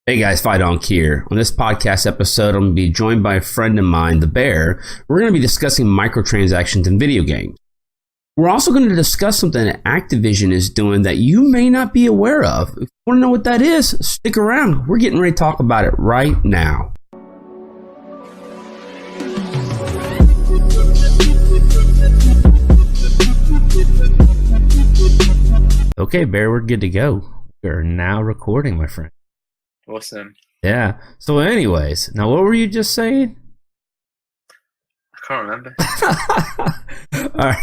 Hey guys, Phi Donk here. On this podcast episode, I'm going to be joined by a friend of mine, the Bear. We're going to be discussing microtransactions in video games. We're also going to discuss something that Activision is doing that you may not be aware of. If you want to know what that is, stick around. We're getting ready to talk about it right now. Okay, Bear, we're good to go. We're now recording, my friend. Awesome. Yeah. So anyways, now what were you just saying? I can't remember. All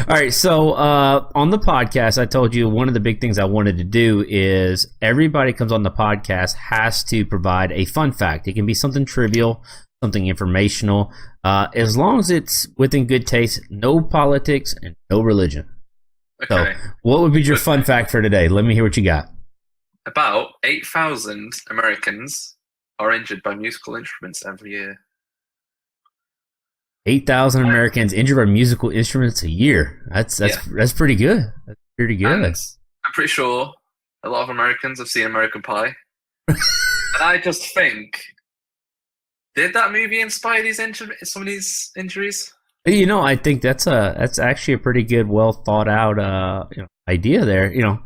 right. So on the podcast, I told you one of the big things I wanted to do is everybody comes on the podcast has to provide a fun fact. It can be something trivial, something informational, as long as it's within good taste, no politics and no religion. Okay. So what would be your fun fact for today? Let me hear what you got. About 8,000 Americans are injured by musical instruments every year. 8,000 Americans injured by musical instruments a year. That's pretty good. That's pretty good. And I'm pretty sure a lot of Americans have seen American Pie. And I just think, did that movie inspire some of these injuries? You know, I think that's actually a pretty good, well thought out idea there. You know,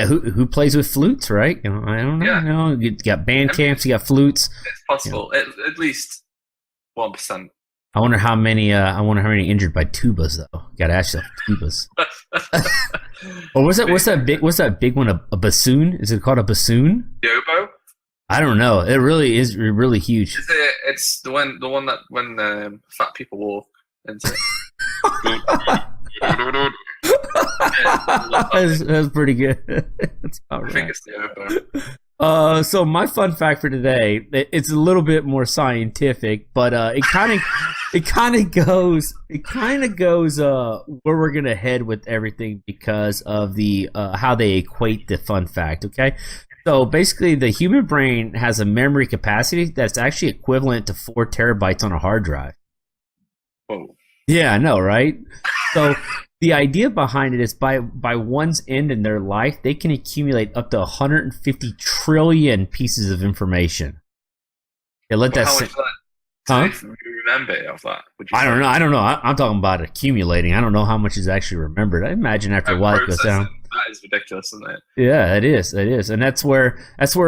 who plays with flutes, right? You know, I don't know. Yeah. You know, you got band camps, you got flutes. It's possible. You know. At least 1%. I wonder how many injured by tubas though. Got to ask yourself, tubas. Or what's that big one? A bassoon? Is it called a bassoon? The oboe? I don't know. It really is really huge. It's the one that when fat people walk. That's pretty good. That's about right. I think it's the oboe. So my fun fact for today, it's a little bit more scientific, but it kind of goes where we're gonna head with everything because of the how they equate the fun fact. Okay, so basically, the human brain has a memory capacity that's actually equivalent to 4 terabytes on a hard drive. Whoa. Yeah, I know, right? So the idea behind it is by one's end in their life, they can accumulate up to 150 trillion pieces of information. Yeah, let that sit. Huh? Do you remember of that? I don't know. I'm talking about accumulating. I don't know how much is actually remembered. I imagine after a while it goes down. That is ridiculous, isn't it? Yeah, it is, and that's where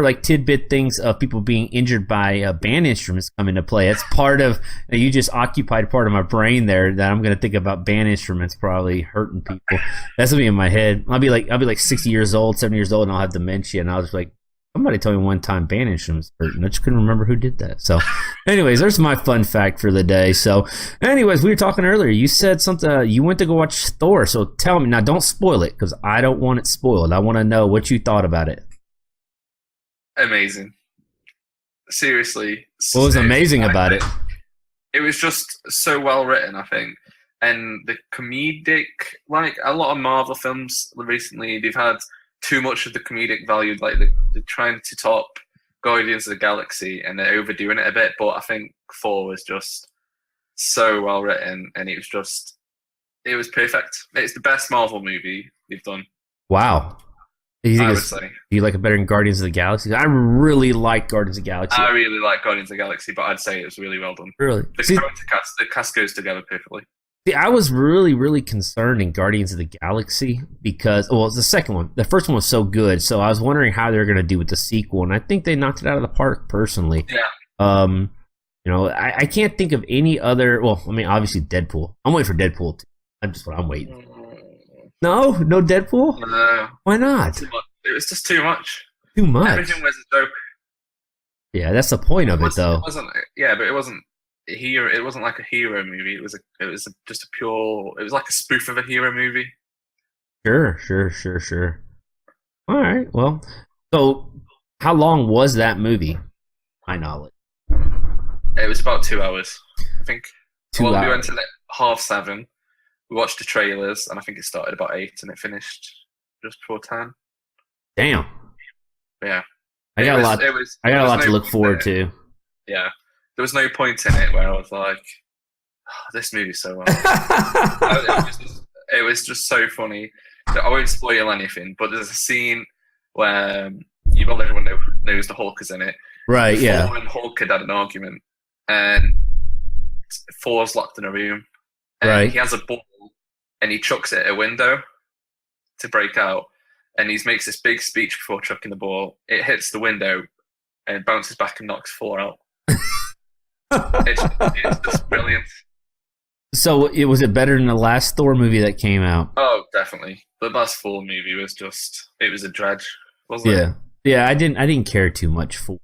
like tidbit things of people being injured by band instruments come into play. It's part of you just occupied part of my brain there that I'm gonna think about band instruments probably hurting people. That's gonna be in my head. I'll be like 60 years old, 70 years old, and I'll have dementia, and I was like, somebody told me one time band instruments hurt, and I just couldn't remember who did that. So, anyways, there's my fun fact for the day. So, anyways, we were talking earlier. You said something. You went to go watch Thor. So tell me now. Don't spoil it because I don't want it spoiled. I want to know what you thought about it. Amazing. Seriously. What was amazing about it? It was just so well written, I think. And the comedic, like a lot of Marvel films recently, they've had too much of the comedic value, like they're trying to top Guardians of the Galaxy and they're overdoing it a bit, but I think Thor was just so well written and it was perfect. It's the best Marvel movie they've done. Wow. Do you like it better than Guardians of the Galaxy? I really like Guardians of the Galaxy. I really like Guardians of the Galaxy, but I'd say it was really well done. Really? The cast goes together perfectly. See, I was really, really concerned in Guardians of the Galaxy because, well, it's the second one. The first one was so good, so I was wondering how they were going to do with the sequel, and I think they knocked it out of the park, personally. Yeah. You know, I can't think of any other. Well, I mean, obviously Deadpool. I'm waiting for Deadpool too. That's just what I'm waiting. No Deadpool. No. Why not? It was just too much. Too much. Everything was a joke. Yeah, that's the point of it, though. It wasn't. Yeah, but it wasn't. It wasn't like a hero movie. It was just a pure. It was like a spoof of a hero movie. Sure. All right. Well, so how long was that movie? My knowledge. It was about 2 hours, I think. 2 hours. We went to 7:30. We watched the trailers, and I think it started about 8, and it finished just before 10. Damn. Yeah. I got a lot to look forward to. Yeah. There was no point in it where I was like, oh, this movie's so well. It was just so funny. I won't spoil anything, but there's a scene where everyone knows the Hulk is in it, Right, yeah. Thor and Hulk had an argument, and Thor's locked in a room, and Right. he has a ball, and he chucks it at a window to break out, and he makes this big speech before chucking the ball. It hits the window, and it bounces back and knocks Thor out. It's just brilliant. So was it better than the last Thor movie that came out? Oh, definitely. The last Thor movie was it was a dredge, wasn't it? Yeah. I didn't care too much for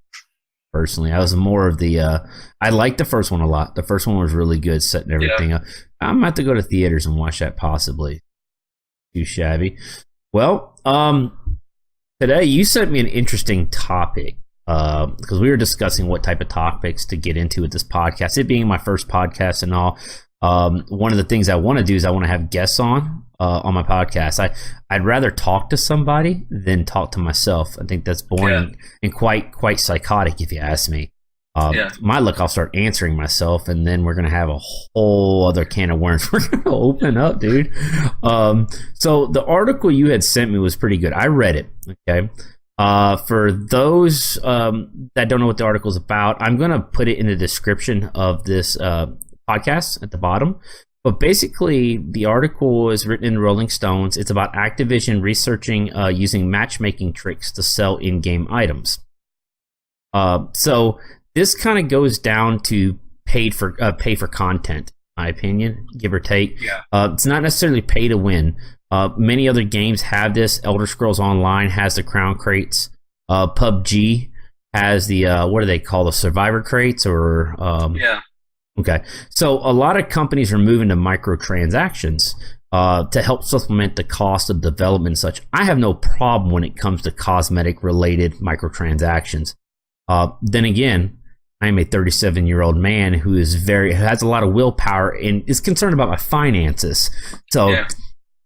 personally. I was more of the. I liked the first one a lot. The first one was really good, setting everything up. I'm gonna have to go to theaters and watch that possibly. Too shabby. Well, today you sent me an interesting topic because we were discussing what type of topics to get into with this podcast. It being my first podcast and all. One of the things I want to do is I want to have guests on my podcast. I'd rather talk to somebody than talk to myself. I think that's boring and quite psychotic if you ask me. My luck, I'll start answering myself, and then we're gonna have a whole other can of worms we're gonna open up, dude. So the article you had sent me was pretty good. I read it. Okay. For those that don't know what the article is about, I'm gonna put it in the description of this podcast at the bottom. But basically, the article is written in Rolling Stones. It's about Activision researching using matchmaking tricks to sell in-game items. So this kind of goes down to pay for content, in my opinion, give or take. Yeah. It's not necessarily pay to win. Many other games have this. Elder Scrolls Online has the crown crates. PUBG has the what do they call the survivor crates or Okay, so a lot of companies are moving to microtransactions to help supplement the cost of development and such. I have no problem when it comes to cosmetic-related microtransactions. Then again, I'm a 37-year-old man who has a lot of willpower and is concerned about my finances. So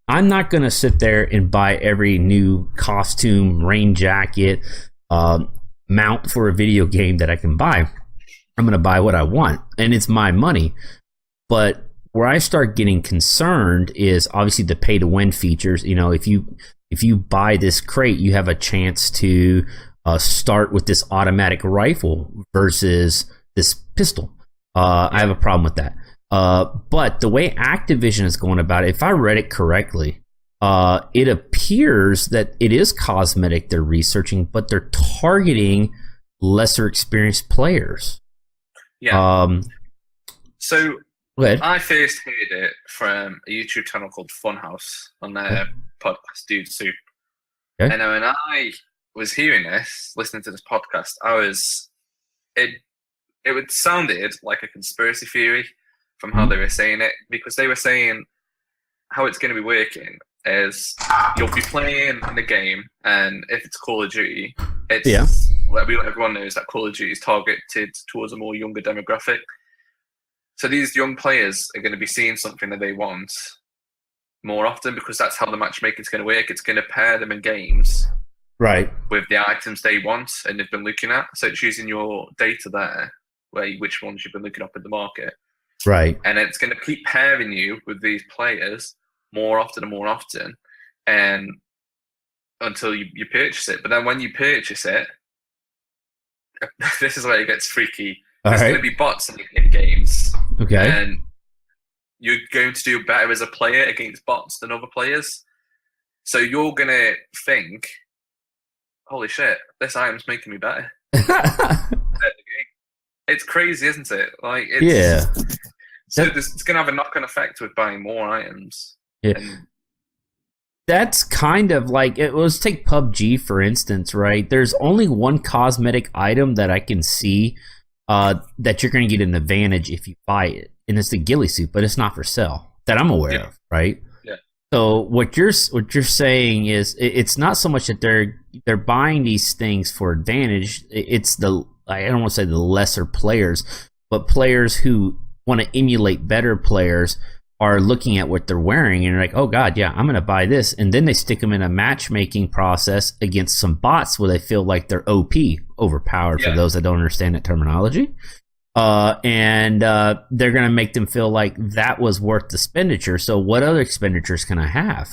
I'm not going to sit there and buy every new costume, rain jacket, mount for a video game that I can buy. I'm going to buy what I want, and it's my money. But where I start getting concerned is obviously the pay-to-win features. You know, if you buy this crate, you have a chance to start with this automatic rifle versus this pistol. I have a problem with that. But the way Activision is going about it, if I read it correctly, it appears that it is cosmetic they're researching, but they're targeting lesser experienced players. Yeah. So go ahead. I first heard it from a YouTube channel called Funhouse on their podcast, Dude Soup. Okay. And when I was hearing this, listening to this podcast, it sounded like a conspiracy theory from how they were saying it, because they were saying how it's going to be working is you'll be playing in the game, and if it's Call of Duty, everyone knows that Call of Duty is targeted towards a more younger demographic. So these young players are going to be seeing something that they want more often, because that's how the matchmaking is going to work. It's going to pair them in games with the items they want and they've been looking at. So it's using your data there, which ones you've been looking up in the market. Right. And it's going to keep pairing you with these players more often and more often, and until you purchase it. But then when you purchase it, this is where it gets freaky. There's going to be bots in games. Okay. And you're going to do better as a player against bots than other players. So you're going to think, holy shit, this item's making me better. It's crazy, isn't it? Like, So it's going to have a knock-on effect with buying more items. Yeah. That's kind of like, let's take PUBG for instance, right? There's only one cosmetic item that I can see that you're going to get an advantage if you buy it, and it's the ghillie suit, but it's not for sale that I'm aware of, right? Yeah. So what you're saying is it's not so much that they're buying these things for advantage. It's I don't want to say the lesser players, but players who want to emulate better players are looking at what they're wearing and are like, oh god, yeah, I'm going to buy this, and then they stick them in a matchmaking process against some bots where they feel like they're OP, overpowered, for those that don't understand that terminology. And they're going to make them feel like that was worth the expenditure. So what other expenditures can I have?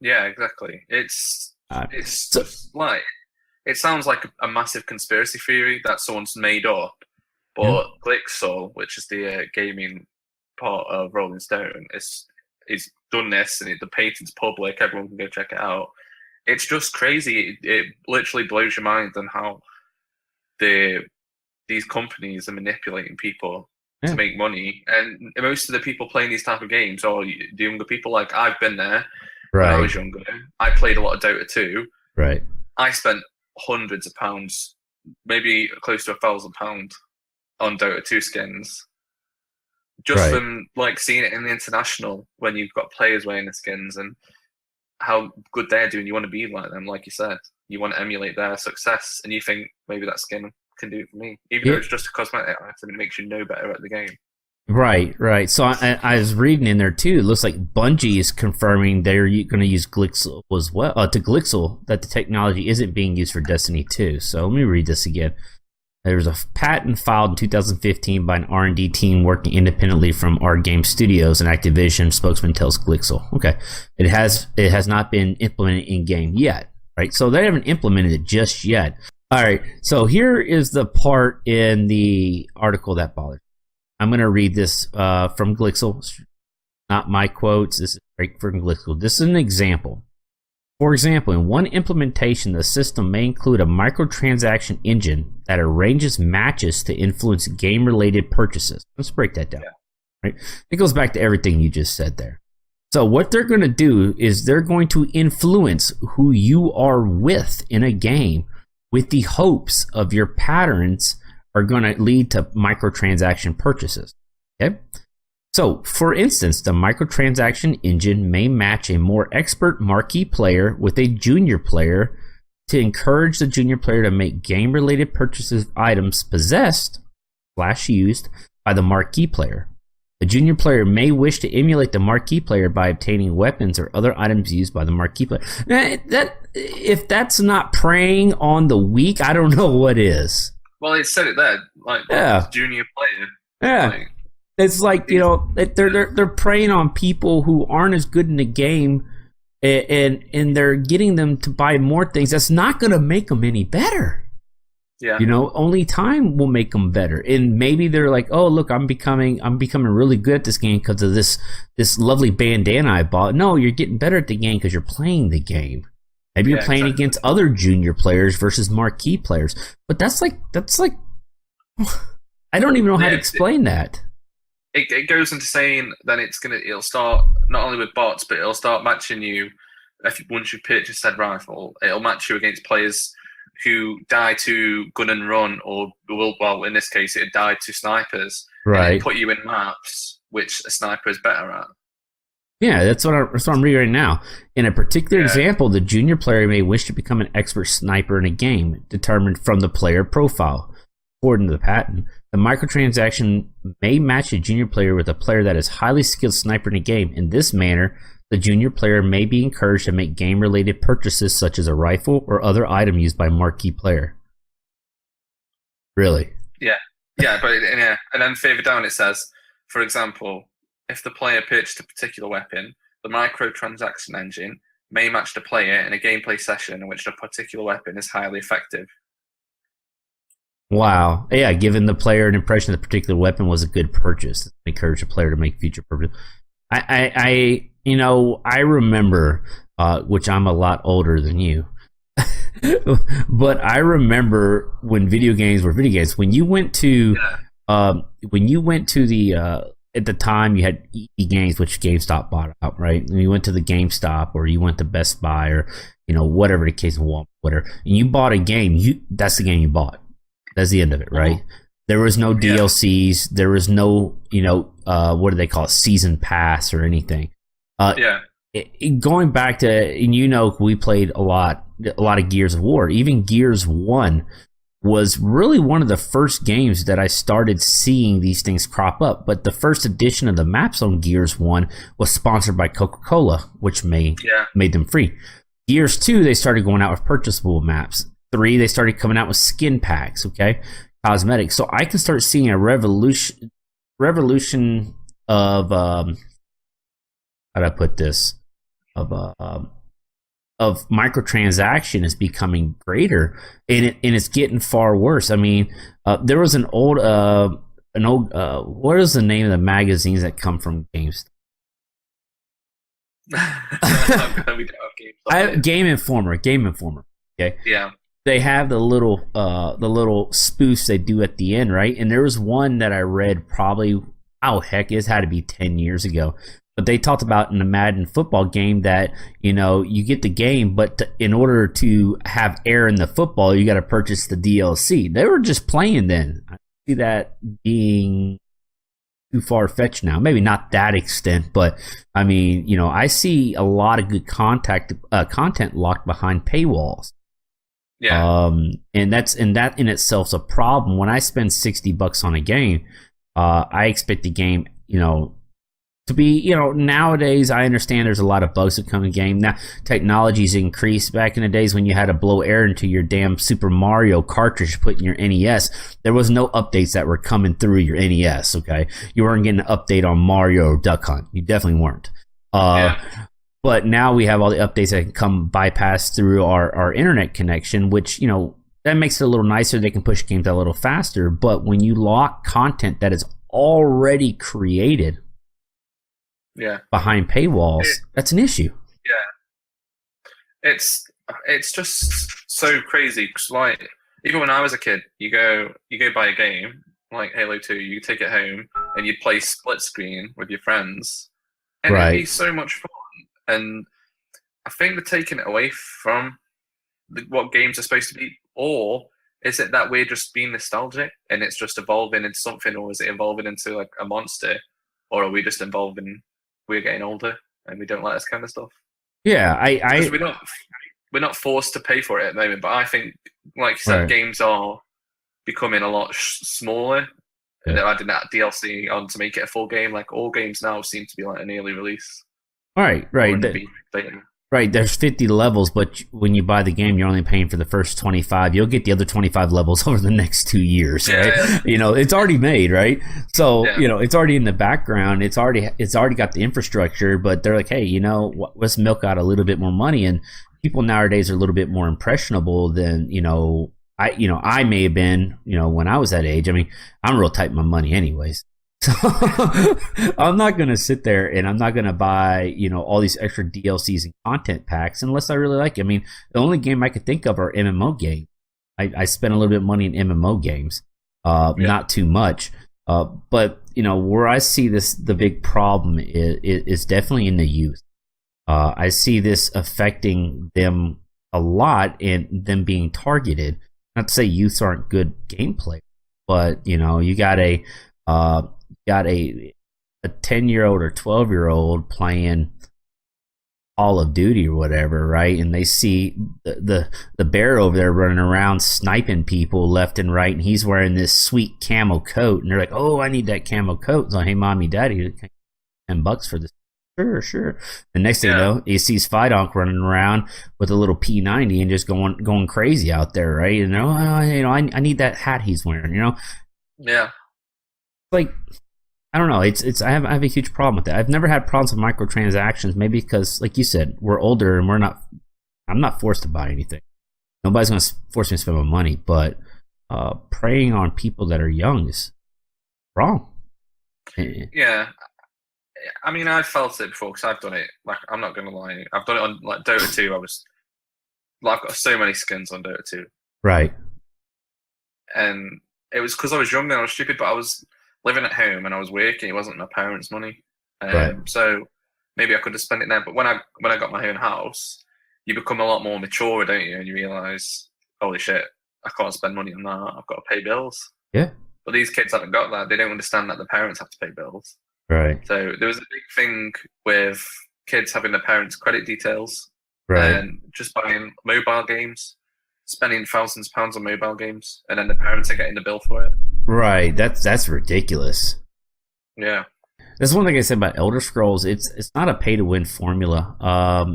Yeah, exactly. It's just like, it sounds like a massive conspiracy theory that someone's made up. But Glixel, which is the gaming part of Rolling Stone, is done this, and the patent's public. Everyone can go check it out. It's just crazy. It literally blows your mind on how these companies are manipulating people to make money. And most of the people playing these type of games are the younger people. Like, I've been there when I was younger. I played a lot of Dota 2. Right. I spent hundreds of pounds, maybe close to £1,000 on Dota 2 skins. Just from like seeing it in the international when you've got players wearing the skins and how good they're doing. You want to be like them, like you said. You want to emulate their success, and you think maybe that skin can do it for me. Even though it's just a cosmetic item, it makes you know better at the game. Right. So I was reading in there too. It looks like Bungie is confirming they're going to use Glixel as well. To Glixel, that the technology isn't being used for Destiny 2. So let me read this again. There's a patent filed in 2015 by an R&D team working independently from our game studios, and Activision spokesman tells Glixel. Okay, it has not been implemented in game yet, right? So they haven't implemented it just yet. All right, so here is the part in the article that bothers me. I'm going to read this from Glixel, not my quotes. This is straight from Glixel. This is an example. For example, in one implementation, the system may include a microtransaction engine that arranges matches to influence game-related purchases. Let's break that down. Right? It goes back to everything you just said there. So what they're going to do is they're going to influence who you are with in a game with the hopes of your patterns are going to lead to microtransaction purchases. Okay? So, for instance, the microtransaction engine may match a more expert marquee player with a junior player to encourage the junior player to make game-related purchases of items possessed / used by the marquee player. The junior player may wish to emulate the marquee player by obtaining weapons or other items used by the marquee player. If that's not preying on the weak, I don't know what is. Well, it said it there, like junior player. Yeah. Like, it's like, you know, they're preying on people who aren't as good in the game, and they're getting them to buy more things. That's not going to make them any better. Yeah. You know, only time will make them better. And maybe they're like, oh, look, I'm becoming really good at this game because of this lovely bandana I bought. No, you're getting better at the game because you're playing the game. Maybe you're playing against other junior players versus marquee players. But that's like I don't even know how to explain that. It goes into saying then it'll start not only with bots, but it'll start matching you once you purchase said rifle. It'll match you against players who die to gun and run, or well, in this case, it died to snipers. Right. And put you in maps which a sniper is better at. Yeah, that's what I'm reading right now. In a particular example, the junior player may wish to become an expert sniper in a game, determined from the player profile. According to the patent, the microtransaction may match a junior player with a player that is highly skilled sniper in a game. In this manner, the junior player may be encouraged to make game-related purchases such as a rifle or other item used by a marquee player. Really? Yeah, and then further down it says, for example, if the player purchased a particular weapon, the microtransaction engine may match the player in a gameplay session in which the particular weapon is highly effective. Wow. Yeah, giving the player an impression that a particular weapon was a good purchase. Encourage the player to make future purchases. I remember, which I'm a lot older than you, but I remember when video games were video games. When you went to the at the time you had EB Games, which GameStop bought out, right? And you went to the GameStop, or you went to Best Buy, or whatever the case, whatever, and you bought a game. That's the game you bought. That's the end of it, right? There was no DLCs. There was no, what do they call it, season pass or anything. Going back to, and we played a lot of Gears of War. Even Gears 1 was really one of the first games that I started seeing these things crop up. But the first edition of the maps on Gears 1 was sponsored by Coca-Cola, which made them free. Gears 2, they started going out with purchasable maps. 3, they started coming out with skin packs, cosmetics. So I can start seeing a revolution of how do I put this? Of of microtransaction is becoming greater, and it's getting far worse. I mean, there was an old what is the name of the magazines that come from GameStop? Game Informer. Okay. Yeah. They have the little spoofs they do at the end, right? And there was one that I read probably, it had to be 10 years ago. But they talked about in the Madden football game that, you get the game, but in order to have air in the football, you got to purchase the DLC. They were just playing then. I see that being too far-fetched now. Maybe not that extent, but I mean, I see a lot of good content locked behind paywalls. Yeah. And that in itself is a problem. When I spend $60 on a game, I expect the game, to be, nowadays I understand there's a lot of bugs that come in the game. Now technology's increased. Back in the days when you had to blow air into your damn Super Mario cartridge put in your NES, there was no updates that were coming through your NES, okay? You weren't getting an update on Mario or Duck Hunt. You definitely weren't. But now we have all the updates that can come bypass through our internet connection, which, that makes it a little nicer. They can push games out a little faster. But when you lock content that is already created behind paywalls, that's an issue. Yeah. It's just so crazy. 'Cause, like, even when I was a kid, you go buy a game like Halo 2, you take it home and you play split screen with your friends. And it'd be so much fun. And I think they're taking it away from what games are supposed to be. Or is it that we're just being nostalgic and it's just evolving into something, or is it evolving into like a monster? Or are we just we're getting older and we don't like this kind of stuff? Yeah, we're not forced to pay for it at the moment, but I think, like you said, games are becoming a lot smaller. Yeah. They're adding that DLC on to make it a full game. Like, all games now seem to be like an early release. Right. Right, there's 50 levels, but when you buy the game, you're only paying for the first 25. You'll get the other 25 levels over the next 2 years, right? Yeah. It's already made, right? So, it's already in the background. It's already got the infrastructure, but they're like, hey, let's milk out a little bit more money. And people nowadays are a little bit more impressionable than, I may have been, when I was that age. I mean, I'm real tight with my money anyways. So I'm not going to sit there and I'm not going to buy, all these extra DLCs and content packs unless I really like it. I mean, the only game I could think of are MMO games. I spend a little bit of money in MMO games, not too much. But, where I see the big problem is definitely in the youth. I see this affecting them a lot and them being targeted. Not to say youths aren't good gameplay, but, you got a 10-year-old or 12-year-old playing Call of Duty or whatever, right? And they see the bear over there running around sniping people left and right, and he's wearing this sweet camo coat, and they're like, "Oh, I need that camo coat." So, hey, mommy, daddy, $10 for this. Sure. The next thing you know, he sees Phi Donk running around with a little P90 and just going crazy out there, right? And I need that hat he's wearing, Yeah. Like, I don't know. I have a huge problem with that. I've never had problems with microtransactions. Maybe because, like you said, we're older and I'm not forced to buy anything. Nobody's going to force me to spend my money. But preying on people that are young is wrong. Yeah. I mean, I've felt it before because I've done it. Like, I'm not going to lie. I've done it on like Dota 2. I've got so many skins on Dota 2. Right. And it was because I was young and I was stupid, but I was living at home and I was working. It wasn't my parents' money, so maybe I could have spent it there. But when I got my own house, you become a lot more mature, don't you? And you realise, holy shit, I can't spend money on that. I've got to pay bills. Yeah. But these kids haven't got that. They don't understand that the parents have to pay bills. Right. So there was a big thing with kids having their parents' credit details, and just buying mobile games, spending thousands of pounds on mobile games, and then the parents are getting the bill for it. Right. That's ridiculous. Yeah. That's one thing I said about Elder Scrolls. It's not a pay to win formula.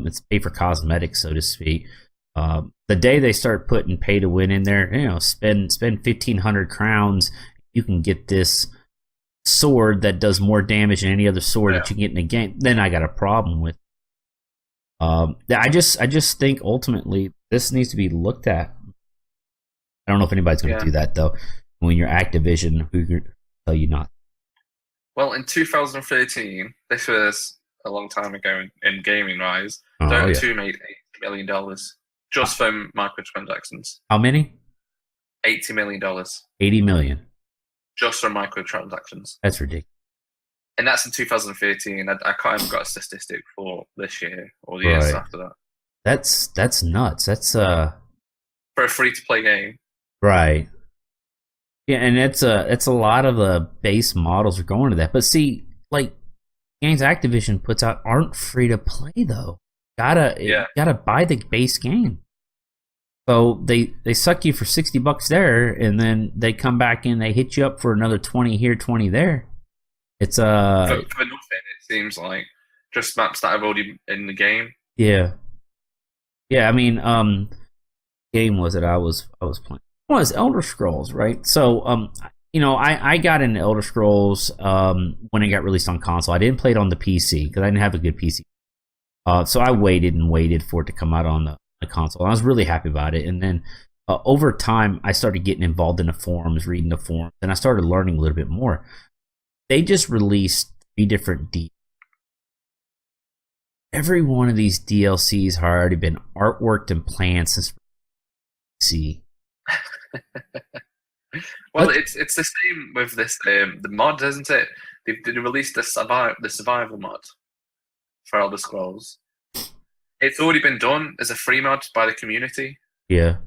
It's pay for cosmetics, so to speak. The day they start putting pay to win in there, spend 1,500 crowns, you can get this sword that does more damage than any other sword that you can get in the game. Then I got a problem with. I just think ultimately this needs to be looked at. I don't know if anybody's going to do that though. When you're Activision, who can tell you not? Well, in 2013, this was a long time ago in gaming rise. Dota 2 made $80 million just from microtransactions. How many? $80 million. $80 million. Just from microtransactions. That's ridiculous. And that's in 2013. I can't even got a statistic for this year or the years after that. That's nuts. That's for a free-to-play game. Right. Yeah, and it's a lot of the base models are going to that. But see, like games Activision puts out aren't free to play though. Gotta buy the base game. So they suck you for $60 there, and then they come back and they hit you up for another 20 here, 20 there. It's for nothing. It seems like just maps that have already in the game. Yeah. I mean, game was it I was playing? Well, it's Elder Scrolls, right? So, I got into Elder Scrolls when it got released on console. I didn't play it on the PC because I didn't have a good PC. So I waited for it to come out on the console. I was really happy about it. And then over time, I started getting involved in the forums, reading the forums, and I started learning a little bit more. They just released 3 different DLCs. Every one of these DLCs has already been artworked and planned since PC. Well, it's the same with this the mod, isn't it? They released the survival mod for Elder Scrolls. It's already been done as a free mod by the community. Yeah.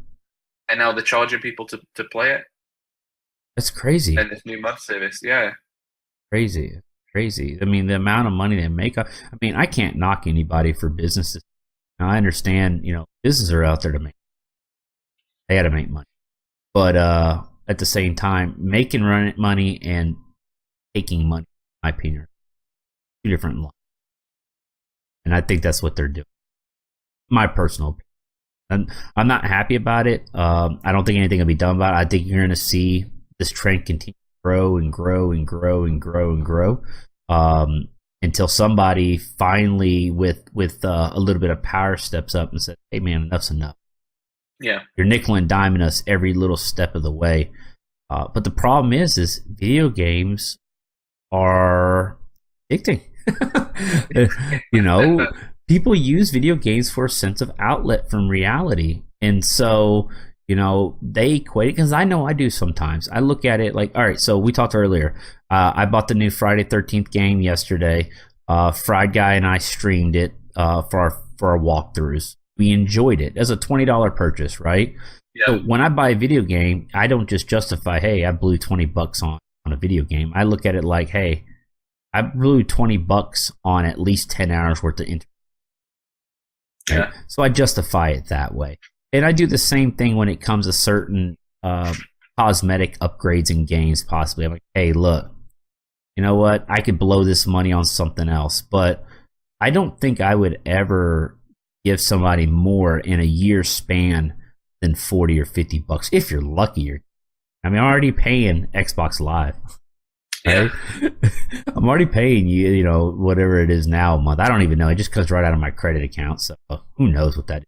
And now they're charging people to play it. That's crazy. And this new mod service, yeah. Crazy. I mean, the amount of money they make. I mean, I can't knock anybody for businesses. Now, I understand, businesses are out there to make. They got to make money. But at the same time, making money and taking money, in my opinion, are 2 different lines. And I think that's what they're doing. My personal opinion. I'm not happy about it. I don't think anything will be done about it. I think you're going to see this trend continue to grow and grow and grow and grow and grow until somebody finally, with a little bit of power, steps up and says, "Hey, man, enough's enough." Yeah, you're nickel and diming us every little step of the way. But the problem is video games are addicting. People use video games for a sense of outlet from reality. And so, they equate it, because I know I do sometimes. I look at it like, all right, so we talked earlier. I bought the new Friday 13th game yesterday. Fried Guy and I streamed it for our walkthroughs. We enjoyed it as a $20 purchase, right? Yeah. So when I buy a video game, I don't just justify, hey, I blew $20 on a video game. I look at it like, hey, I blew $20 on at least 10 hours worth of internet. Yeah. Right? So I justify it that way. And I do the same thing when it comes to certain cosmetic upgrades in games, possibly. I'm like, hey, look, you know what? I could blow this money on something else. But I don't think I would ever give somebody more in a year span than $40 or $50 if you're lucky. I'm already paying Xbox Live. Right? Yeah. I'm already paying you, whatever it is now a month. I don't even know. It just comes right out of my credit account. So who knows what that is?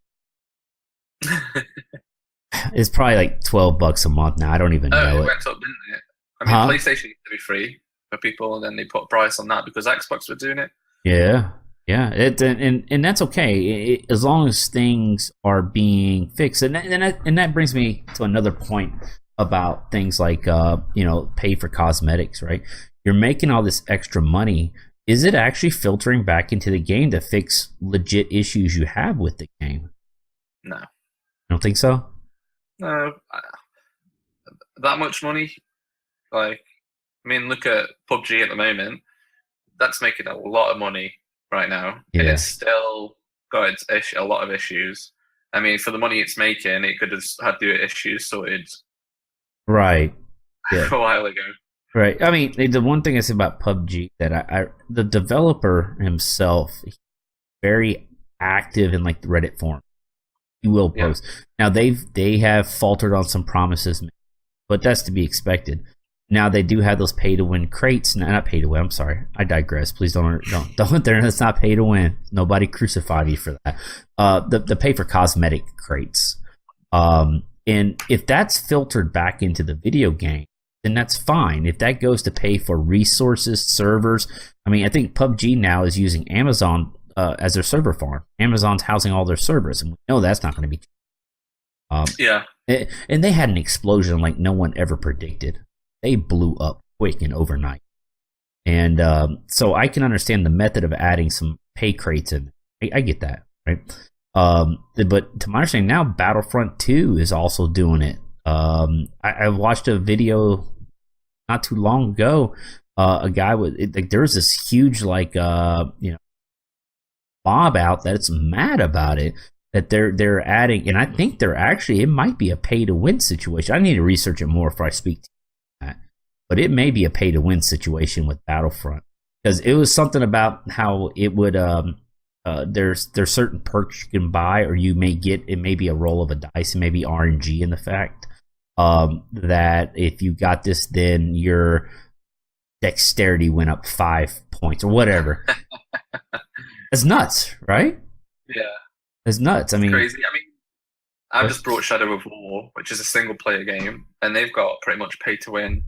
It's probably like $12 a month now. I don't even know. It went up, didn't it? I mean, PlayStation used to be free for people, and then they put a price on that because Xbox were doing it. Yeah. And that's okay as long as things are being fixed. And that brings me to another point about things like pay for cosmetics, right? You're making all this extra money. Is it actually filtering back into the game to fix legit issues you have with the game? No. I don't think so? No. That much money? Look at PUBG at the moment. That's making a lot of money right now. Yeah. And it's still got a lot of issues. I mean, for the money it's making, it could have had the issues sorted right. Yeah. a while ago. Right. I mean, the one thing I say about PUBG that the developer himself, very active in like the Reddit forum. He will post. Now they have faltered on some promises, but that's to be expected. Now they do have those pay to win crates. No, not pay to win. I'm sorry, I digress. Please don't there. That's not pay to win. Nobody crucify me for that. The pay for cosmetic crates. And if that's filtered back into the video game, then that's fine. If that goes to pay for resources, servers, I mean, I think PUBG now is using Amazon as their server farm. Amazon's housing all their servers, and we know that's not going to be. And they had an explosion like no one ever predicted. They blew up quick and overnight. And so I can understand the method of adding some pay crates in. I get that, right? But to my understanding now, Battlefront 2 is also doing it. I watched a video not too long ago. A guy there's this huge mob out that's mad about it, that they're adding, and I think they're actually, it might be a pay to win situation. I need to research it more before I speak to that, but it may be a pay to win situation with Battlefront, because it was something about how it would there's certain perks you can buy, or you may get, it may be a roll of a dice, and maybe RNG in the fact that if you got this, then your dexterity went up 5 points or whatever. It's nuts, right? Yeah, it's nuts. I mean, crazy. I mean, I've just brought Shadow of War, which is a single player game, and they've got pretty much pay to win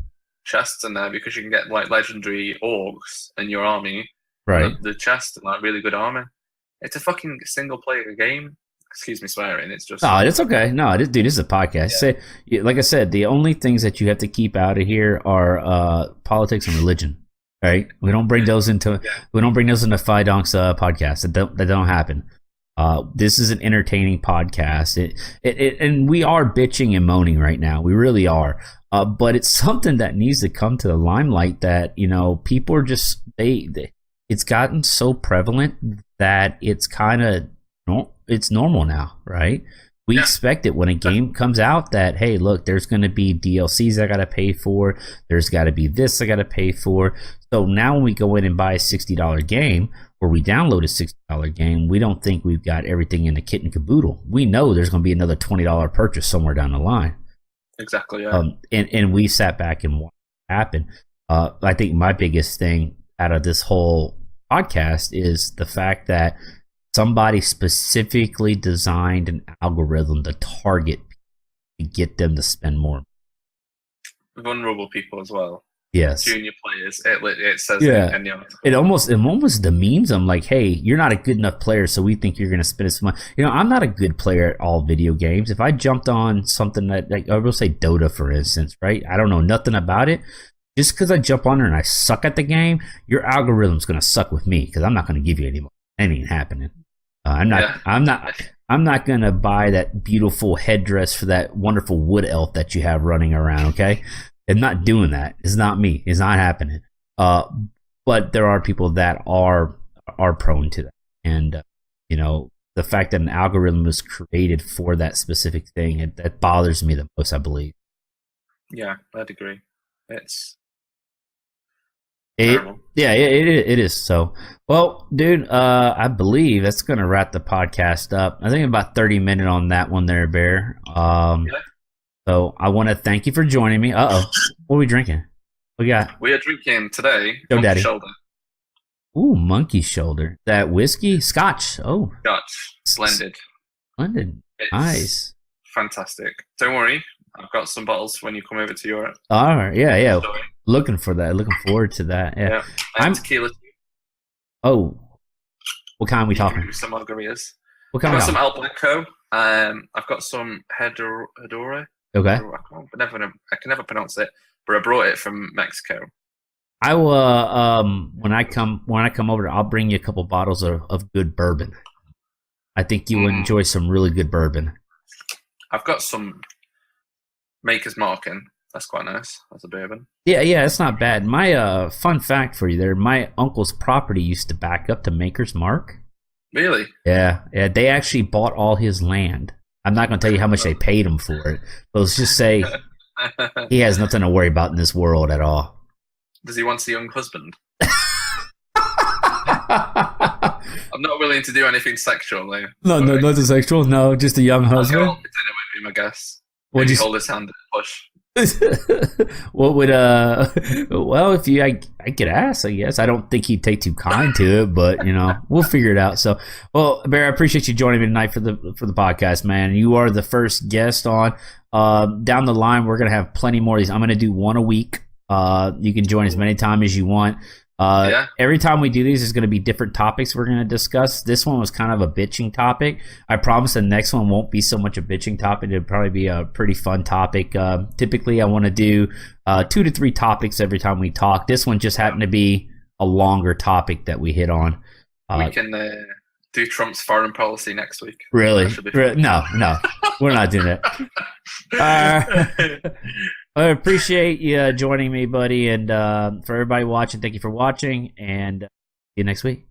chests in there, because you can get like legendary orcs in your army, right? The chest and like really good armor. It's a fucking single player game. Excuse me swearing. It's just it's okay. No, this is a podcast. Yeah. Like I said, the only things that you have to keep out of here are politics and religion. Right? We don't bring those into Phi Donk's podcast. That don't happen. This is an entertaining podcast. And we are bitching and moaning right now. We really are. But it's something that needs to come to the limelight, that people are just it's gotten so prevalent that it's kind of it's normal now, right? We expect it when a game comes out that, hey, look, there's going to be DLCs I got to pay for. There's got to be this I got to pay for. So now when we go in and buy a $60 game, or we download a $60 game, we don't think we've got everything in the kit and caboodle. We know there's going to be another $20 purchase somewhere down the line. Exactly, yeah. And we sat back and watched it happen. I think my biggest thing out of this whole podcast is the fact that somebody specifically designed an algorithm to target to get them to spend more. Vulnerable people as well. Yes. Junior players. It says in the article. It almost the memes. I'm like, hey, you're not a good enough player, so we think you're going to spend this money. I'm not a good player at all video games. If I jumped on something that, like, I will say Dota, for instance, right? I don't know nothing about it. Just because I jump on there and I suck at the game, your algorithm's going to suck with me, because I'm not going to give you any more. That ain't happening. I'm not going to buy that beautiful headdress for that wonderful wood elf that you have running around, okay? I'm not doing that. It's not me. It's not happening. But there are people that are prone to that. And, the fact that an algorithm was created for that specific thing, that bothers me the most, I believe. Yeah, I'd agree. It is. So, well, dude, I believe that's going to wrap the podcast up. I think about 30 minutes on that one there, Bear. So I want to thank you for joining me. What are we drinking? What we got? We are drinking today Daddy. Shoulder. Ooh, Monkey Shoulder. That whiskey? Scotch. Oh. Scotch. Splendid. It's nice. Fantastic. Don't worry. I've got some bottles when you come over to Europe. All right. Yeah. Looking for that. Looking forward to that. Yeah. I'm tequila. Oh. What kind are we talking? Some margaritas. What kind? I've got some El Blanco. I've got some Hedora. Okay. I can never pronounce it, but I brought it from Mexico. I will. When I come over, I'll bring you a couple bottles of good bourbon. I think you would enjoy some really good bourbon. I've got some Maker's Marking. That's quite nice. That's a bourbon. Yeah, it's not bad. My fun fact for you there: my uncle's property used to back up to Maker's Mark. Really? Yeah. They actually bought all his land. I'm not going to tell you how much they paid him for it, but let's just say he has nothing to worry about in this world at all. Does he want a young husband? I'm not willing to do anything sexual, though. No, nothing sexual. No, just a young husband. I'll dinner with him, I guess. Would you hold his hand and push? What would well, if you I could ask, I guess. I don't think he'd take too kind to it, but we'll figure it out. So, well, Bear, I appreciate you joining me tonight for the podcast, man. You are the first guest on. Down the line, we're gonna have plenty more of these. I'm gonna do one a week. You can join as many times as you want. Every time we do these, there's going to be different topics we're going to discuss. This one was kind of a bitching topic. I promise the next one won't be so much a bitching topic. It'll probably be a pretty fun topic. Typically, I want to do 2 to 3 topics every time we talk. This one just happened to be a longer topic that we hit on. We can do Trump's foreign policy next week. Really? No, we're not doing that. I appreciate you joining me, buddy, and for everybody watching, thank you for watching, and see you next week.